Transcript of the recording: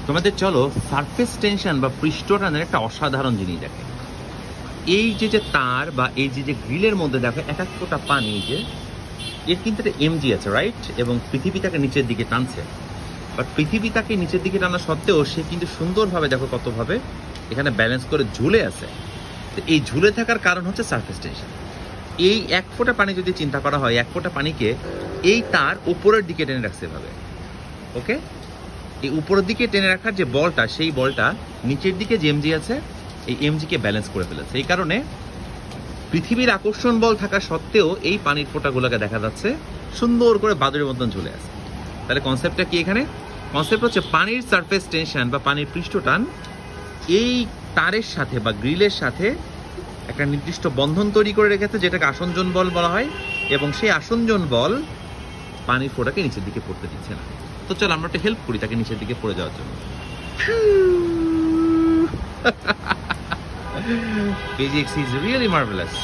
তোমাদের চলো surface tension বা পৃষ্ঠ টানের একটা অসাধারণ জিনিস দেখে। এই যে তার বা এই যে গ্রিলের মধ্যে দেখো এক এক ফোঁটা পানি, যে এর কিন্তু একটা এমজি আছে, রাইট? এবং পৃথিবী তাকে নিচের দিকে টানছে। বাট পৃথিবী তাকে নিচের দিকে টানা সত্ত্বেও সে কিন্তু সুন্দরভাবে দেখো কতভাবে এখানে ব্যালেন্স করে ঝুলে আছে। তো এই ঝুলে থাকার কারণ হচ্ছে সারফেস টেনশন। এই এক ফোঁটা পানি যদি চিন্তা করা হয়, এক ফোঁটা পানিকে এই তার উপরের দিকে টেনে রাখছে এভাবে, ওকে? এই উপরের দিকে টেনে রাখার যে বলটা, সেই বলটা নিচের দিকে যে এমজি আছে এই এমজিকে ব্যালেন্স করে ফেলেছে। এই কারণে পৃথিবীর আকর্ষণ বল থাকা সত্ত্বেও এই পানির ফোঁটাগুলোকে দেখা যাচ্ছে সুন্দর করে বাদুড়ের মতন ঝুলে আছে। তাহলে কনসেপ্টটা কি এখানে? কনসেপ্ট হচ্ছে পানির সারফেস টেনশন বা পানির পৃষ্ঠটান এই তারের সাথে বা গ্রিলের সাথে একটা নির্দিষ্ট বন্ধন তৈরি করে রেখেছে, যেটাকে আসঞ্জন বল বলা হয়। এবং সেই আসঞ্জন বল পানির ফোঁটাকে নিচের দিকে পড়তে দিচ্ছে না। তো চল আমরা একটা হেল্প করি তাকে নিচের দিকে পড়ে যাওয়ার জন্য। Physics is really marvelous.